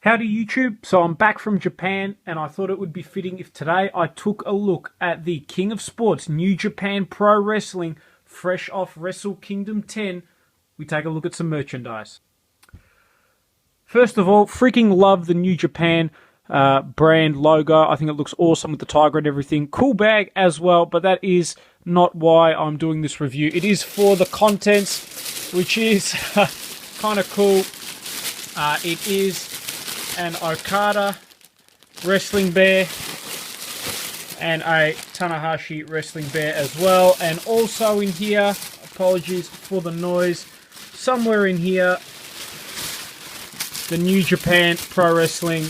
Howdy YouTube, so I'm back from Japan and I thought it would be fitting if today I took a look at the King of Sports, New Japan Pro Wrestling, fresh off Wrestle Kingdom 10, we take a look at some merchandise. First of all, freaking love the New Japan brand logo. I think it looks awesome with the tiger and everything. Cool bag as well, but that is not why I'm doing this review. It is for the contents, which is kind of cool. It is an Okada wrestling bear and a Tanahashi wrestling bear as well. And also in here, apologies for the noise, somewhere in here, the New Japan Pro Wrestling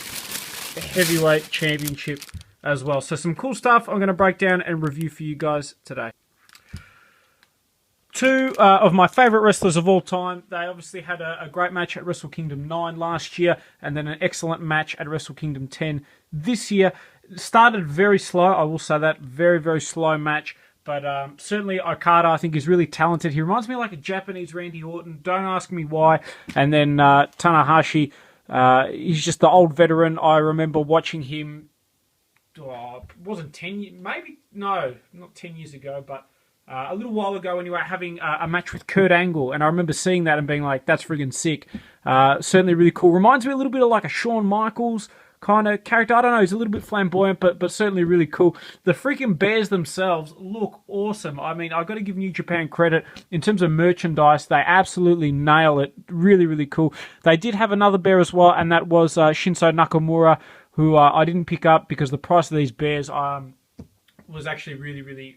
Heavyweight Championship as well. So some cool stuff I'm going to break down and review for you guys today. Two of my favourite wrestlers of all time. They obviously had a great match at Wrestle Kingdom 9 last year and then an excellent match at Wrestle Kingdom 10 this year. Started very slow, I will say that. Very, very slow match. But certainly Okada, I think, is really talented. He reminds me like a Japanese Randy Orton. Don't ask me why. And then Tanahashi, he's just the old veteran. I remember watching him, it wasn't 10 years, maybe, no, not 10 years ago, but a little while ago when you were having a match with Kurt Angle, and I remember seeing that and being like, that's friggin' sick. Certainly really cool. Reminds me a little bit of like a Shawn Michaels kind of character. I don't know, he's a little bit flamboyant, but certainly really cool. The freaking bears themselves look awesome. I mean, I've got to give New Japan credit. In terms of merchandise, they absolutely nail it. Really, really cool. They did have another bear as well, and that was Shinsuke Nakamura, who I didn't pick up because the price of these bears was actually really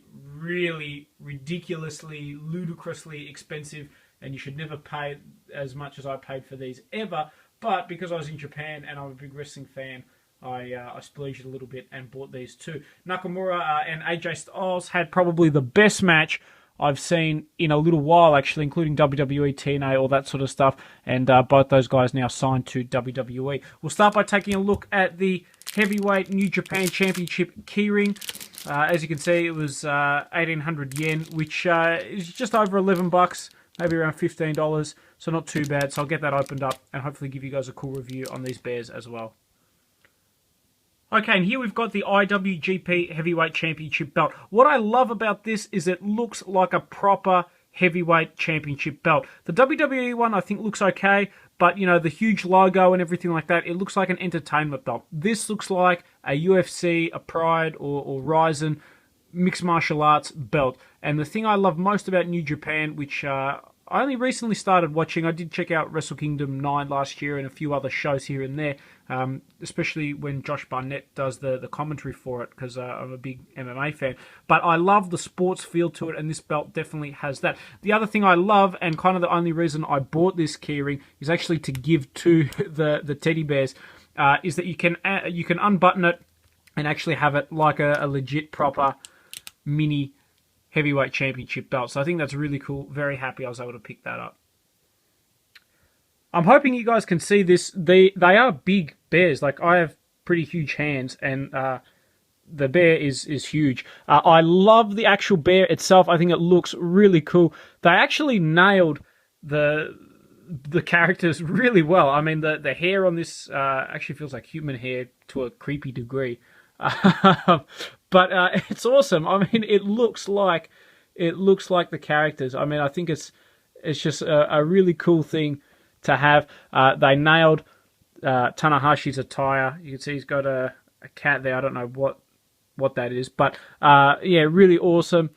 ridiculously, ludicrously expensive, and you should never pay as much as I paid for these ever. But because I was in Japan and I'm a big wrestling fan, I splurged a little bit and bought these too. Nakamura and AJ Styles had probably the best match I've seen in a little while, actually, including WWE, TNA, all that sort of stuff. And both those guys now signed to WWE. We'll start by taking a look at the Heavyweight New Japan Championship keyring. As you can see, it was 1,800 yen, which is just over $11, maybe around $15. So not too bad. So I'll get that opened up and hopefully give you guys a cool review on these bears as well. Okay, and here we've got the IWGP Heavyweight Championship belt. What I love about this is it looks like a proper Heavyweight Championship belt. The WWE one I think looks okay, but you know, the huge logo and everything like that, it looks like an entertainment belt. This looks like a UFC, a Pride, or Ryzen mixed martial arts belt. And the thing I love most about New Japan, which I only recently started watching. I did check out Wrestle Kingdom 9 last year and a few other shows here and there, especially when Josh Barnett does the commentary for it, because I'm a big MMA fan. But I love the sports feel to it, and this belt definitely has that. The other thing I love, and kind of the only reason I bought this keyring, is actually to give to the teddy bears, is that you can unbutton it and actually have it like a legit proper mini Heavyweight Championship belt. So I think that's really cool. Very happy I was able to pick that up. I'm hoping you guys can see this. They are big bears. Like, I have pretty huge hands, and the bear is huge. I love the actual bear itself. I think it looks really cool. They actually nailed the characters really well. I mean, the hair on this actually feels like human hair to a creepy degree. But it's awesome. I mean, it looks like the characters. I mean, I think it's just a really cool thing to have. They nailed Tanahashi's attire. You can see he's got a cat there. I don't know what that is, but yeah, really awesome.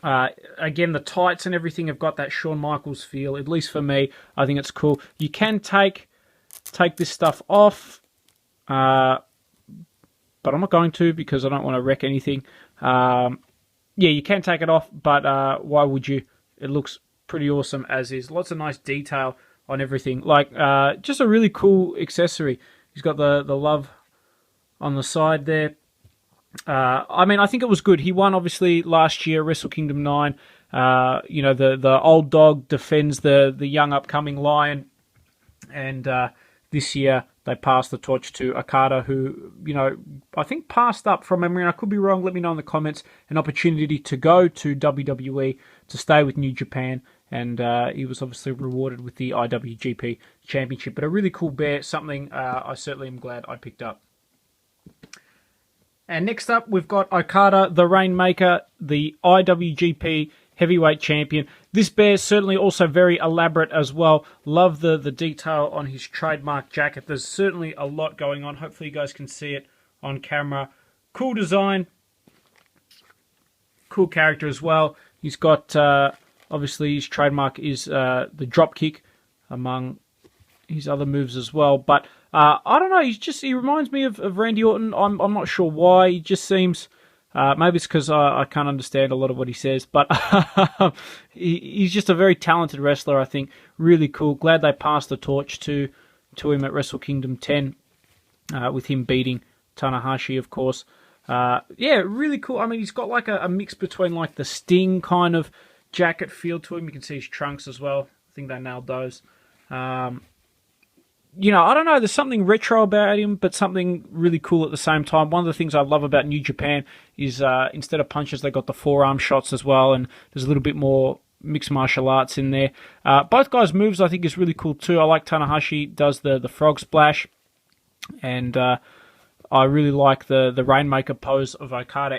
Again, the tights and everything have got that Shawn Michaels feel. At least for me, I think it's cool. You can take this stuff off. But I'm not going to because I don't want to wreck anything. Yeah, you can take it off, but why would you? It looks pretty awesome as is. Lots of nice detail on everything. Like, just a really cool accessory. He's got the love on the side there. I mean, I think it was good. He won, obviously, last year, Wrestle Kingdom 9. You know, the old dog defends the young upcoming lion. And this year, they passed the torch to Okada, who, you know, I think passed up from memory, and I could be wrong, let me know in the comments, an opportunity to go to WWE, to stay with New Japan, and he was obviously rewarded with the IWGP Championship. But a really cool bear, something I certainly am glad I picked up. And next up, we've got Okada, the Rainmaker, the IWGP Heavyweight Champion. This bear is certainly also very elaborate as well. Love the detail on his trademark jacket. There's certainly a lot going on. Hopefully you guys can see it on camera. Cool design. Cool character as well. He's got, obviously his trademark is the drop kick among his other moves as well. But I don't know, he reminds me of Randy Orton. I'm not sure why. He just seems, maybe it's because I can't understand a lot of what he says, but he's just a very talented wrestler, I think. Really cool. Glad they passed the torch to him at Wrestle Kingdom 10, with him beating Tanahashi, of course. Yeah, really cool. I mean, he's got like a mix between like the Sting kind of jacket feel to him. You can see his trunks as well. I think they nailed those. You know, I don't know, there's something retro about him, but something really cool at the same time. One of the things I love about New Japan is instead of punches, they got the forearm shots as well, and there's a little bit more mixed martial arts in there. Both guys' moves, I think, is really cool too. I like Tanahashi does the frog splash, and I really like the Rainmaker pose of Okada.